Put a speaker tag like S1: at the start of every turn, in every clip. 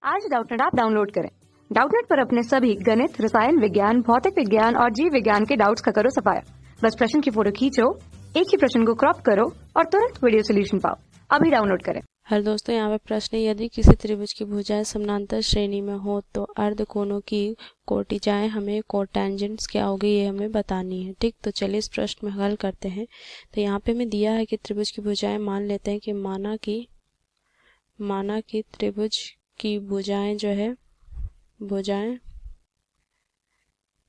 S1: आज Doubtnut app download करें। Doubtnut पर अपने सभी गणित, रसायन विज्ञान, भौतिक विज्ञान और जीव विज्ञान के डाउट्स का करो सफाया। बस प्रश्न की फोटो खींचो, एक ही प्रश्न को क्रॉप करो और तुरंत वीडियो सोल्यूशन पाओ। अभी डाउनलोड करें।
S2: हेलो दोस्तों, यहाँ पे प्रश्न है, यदि किसी त्रिभुज की भुजाएं समानांतर श्रेणी में हो तो अर्धकोणों की कोटिजाएं हमें कोटैंजेंट्स क्या होगी ये हमें बतानी है। ठीक, तो चलिए इस प्रश्न में हल करते हैं। तो यहाँ पे हमें दिया है कि त्रिभुज की भुजाएं, मान लेते हैं कि माना कि त्रिभुज की भुजाएं जो है, भुजाएं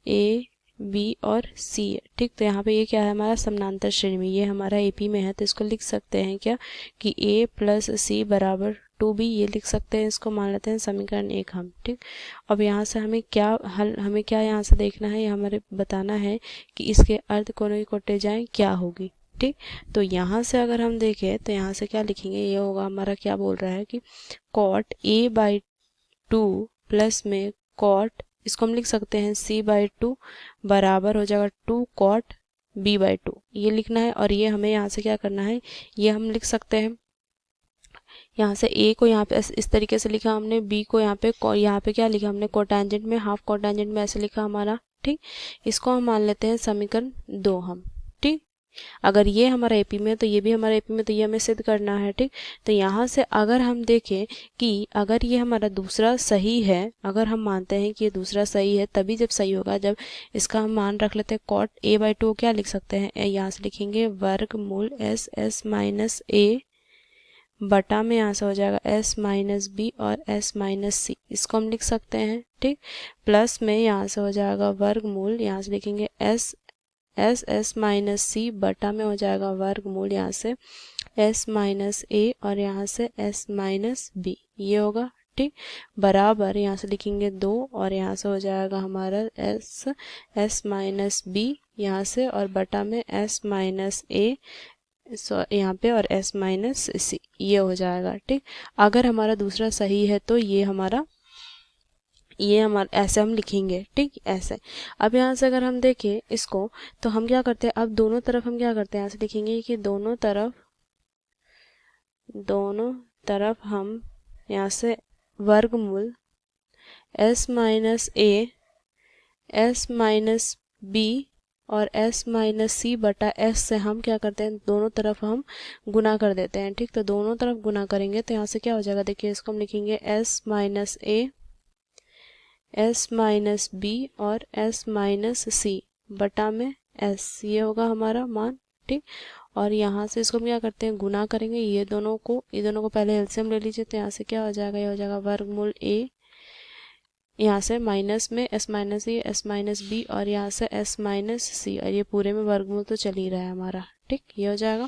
S2: ए बी और सी है। ठीक, तो यहाँ पे ये क्या है, हमारा समानांतर श्रेणी में, ये हमारा एपी में है, तो इसको लिख सकते हैं क्या कि ए प्लस सी बराबर 2b, ये लिख सकते हैं। इसको मान लेते हैं समीकरण 1 हम। ठीक, अब यहाँ से हमें क्या यहाँ से देखना है, या हमारे बताना है कि इसके अर्धकोणों की कोटिजाएं क्या होगी। ठीक, तो यहाँ से अगर हम देखें तो यहाँ से क्या लिखेंगे, ये होगा हमारा, क्या बोल रहा है कि कॉट a/2 प्लस में कॉट, इसको हम लिख सकते हैं c/2 बराबर हो जाएगा 2 कॉट b/2, ये लिखना है। और ये हमें यहाँ से क्या करना है, ये हम लिख सकते हैं, यहाँ से a को यहाँ पे इस तरीके से लिखा हमने, b को यहाँ पे क्या लिखा हमने, कोटैंजेंट में, हाफ कोटैंजेंट में ऐसे लिखा हमारा। ठीक, इसको हम मान लेते हैं समीकरण 2 हम। ठीक, अगर ये हमारा एपी में तो ये भी हमारा एपी में, तो ये हमें सिद्ध करना है। ठीक, तो यहाँ से अगर हम देखें कि अगर ये हमारा दूसरा सही है, अगर हम मानते हैं कि ये दूसरा सही है, तभी जब सही होगा जब इसका हम मान रख लेते हैं कॉट a/2, क्या लिख सकते हैं, यहाँ से लिखेंगे वर्गमूल s माइनस a बटा में यहाँ से हो जाएगा s माइनस बी और s माइनस सी, इसको हम लिख सकते हैं। ठीक, प्लस में यहाँ से हो जाएगा वर्गमूल, यहाँ से लिखेंगे s माइनस सी बटा में हो जाएगा वर्गमूल यहाँ से s माइनस ए और यहाँ से s माइनस बी, ये होगा। ठीक, बराबर यहाँ से लिखेंगे 2 और यहाँ से हो जाएगा हमारा s माइनस बी यहाँ से, और बटा में s माइनस ए यहाँ पे और s माइनस सी, ये हो जाएगा। ठीक, अगर हमारा दूसरा सही है तो ये हमारा ऐसे हम लिखेंगे। ठीक, ऐसे। अब यहाँ से अगर हम देखें इसको, तो हम क्या करते हैं, अब दोनों तरफ हम क्या करते हैं, यहाँ से लिखेंगे कि दोनों तरफ हम यहाँ से वर्गमूल s माइनस ए, s माइनस बी और s माइनस सी बटा s से हम क्या करते हैं, दोनों तरफ हम गुना कर देते हैं। ठीक, तो दोनों तरफ गुना करेंगे तो यहाँ से क्या हो जाएगा, देखिए इसको हम लिखेंगे s माइनस ए, s माइनस बी और s माइनस सी बटा में s, ये होगा हमारा मान। ठीक, और यहाँ से इसको हम क्या करते हैं, गुना करेंगे, ये दोनों को पहले एलसीएम ले लीजिए, तो यहाँ से क्या हो जाएगा, ये हो जाएगा वर्गमूल a, यहाँ से माइनस में s माइनस ए, s माइनस बी और यहाँ से s माइनस सी, और ये पूरे में वर्गमूल तो चल ही रहा है हमारा। ठीक, ये हो जाएगा।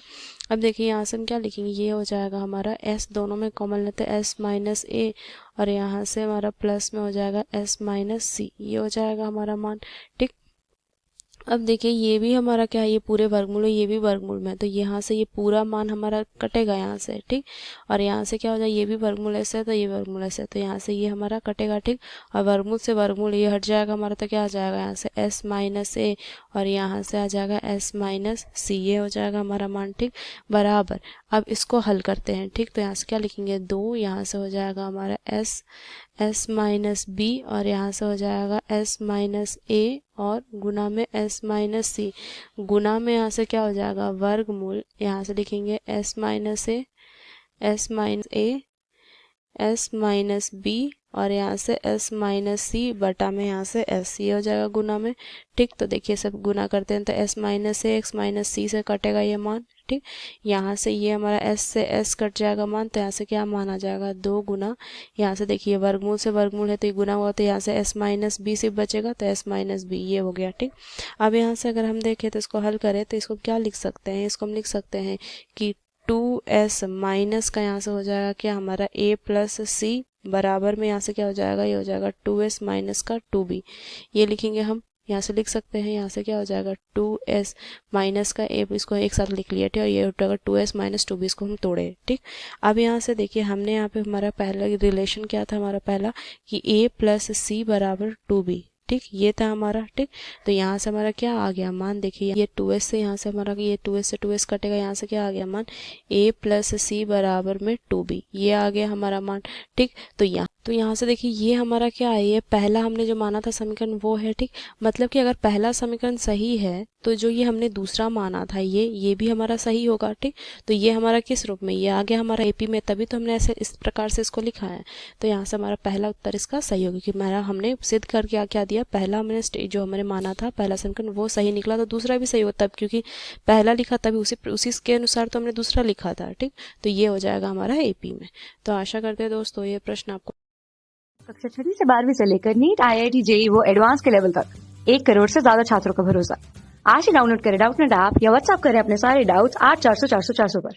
S2: अब देखिए यहाँ से हम क्या लिखेंगे, ये हो जाएगा हमारा s, दोनों में कॉमन लेते हैं s माइनस ए और यहाँ से हमारा प्लस में हो जाएगा s माइनस सी, ये हो जाएगा हमारा मान। ठीक, अब देखिए ये भी हमारा क्या है, ये पूरे वर्गमूल है, ये भी वर्गमूल में है, तो यहाँ से ये पूरा मान हमारा कटेगा यहाँ से। ठीक, और यहाँ से क्या हो जाएगा, ये भी वर्गमूल ऐसे है तो ये वर्गमूल ऐसे है, तो यहाँ से ये हमारा कटेगा। ठीक, और वर्गमूल से वर्गमूल ये हट जाएगा हमारा, तो क्या आ जाएगा, यहाँ से s माइनस ए और यहाँ से आ जाएगा s माइनस सी, ये हो जाएगा हमारा मान। ठीक, बराबर। अब इसको हल करते हैं। ठीक, तो यहाँ से क्या लिखेंगे, 2, यहाँ से हो जाएगा हमारा s माइनस बी और यहाँ से हो जाएगा s माइनस ए और गुना में s माइनस सी, गुना में यहाँ से क्या हो जाएगा वर्गमूल, यहाँ से लिखेंगे s माइनस ए, s माइनस बी और यहाँ से s माइनस सी बटा में यहाँ से s, ये हो जाएगा गुना में। ठीक, तो देखिए सब गुना करते हैं तो s माइनस ए x माइनस सी से कटेगा ये मान। ठीक, यहाँ से ये हमारा s से s कट जाएगा मान, तो यहाँ से क्या मान आ जाएगा, 2 गुना, यहाँ से देखिए वर्गमूल से वर्गमूल है तो ये गुना हुआ, तो यहाँ से s माइनस बी सिर्फ बचेगा, तो s माइनस बी, ये हो गया। ठीक, अब यहाँ से अगर हम देखें तो इसको हल करें तो इसको क्या लिख सकते हैं, इसको हम लिख सकते हैं कि 2s माइनस का यहाँ से हो जाएगा क्या हमारा a प्लस सी बराबर में यहाँ से क्या हो जाएगा, ये हो जाएगा 2s माइनस का 2b, ये लिखेंगे हम, यहाँ से लिख सकते हैं, यहाँ से क्या हो जाएगा 2s माइनस का a, इसको एक साथ लिख लिया। ठीक, और ये उठेगा 2s माइनस 2b, इसको हम तोड़े। ठीक, अब यहाँ से देखिए हमने यहाँ पे हमारा पहला रिलेशन क्या था, हमारा पहला कि a प्लस सी बराबर 2b। ठीक, ये था हमारा। ठीक, तो यहाँ से हमारा क्या आ गया मान, देखिए ये 2s से यहाँ से हमारा ये 2s से 2s कटेगा, यहाँ से क्या आ गया मान, a प्लस सी बराबर में 2b, ये आ गया हमारा मान। ठीक, तो यहाँ तो यहाँ से देखिए ये हमारा क्या है, ये पहला हमने जो माना था समीकरण वो है, ठीक। मतलब कि अगर पहला समीकरण सही है तो जो ये हमने दूसरा माना था ये भी हमारा सही होगा, ठीक। तो ये हमारा किस रूप में, ये आ गया हमारा एपी में, तभी तो हमने ऐसे इस प्रकार से इसको लिखा है। तो यहाँ से हमारा पहला उत्तर इसका सही होगा, क्योंकि हमारा हमने सिद्ध करके क्या दिया, पहला हमने जो हमने माना था पहला समीकरण वो सही निकला, तो दूसरा भी सही होता, तब क्योंकि पहला लिखा तभी उसी के अनुसार तो हमने दूसरा लिखा था, ठीक। तो ये हो जाएगा हमारा एपी में। तो आशा करते हैं दोस्तों ये प्रश्न आपको
S1: कक्षा 6वीं से 12वीं से लेकर नीट, IIT, JEE वो एडवांस के लेवल तक 1 करोड़ से ज्यादा छात्रों का भरोसा। आज ही डाउनलोड करें डाउटनेट ऐप या व्हाट्सएप करें अपने सारे डाउट्स 8400 400 400 पर।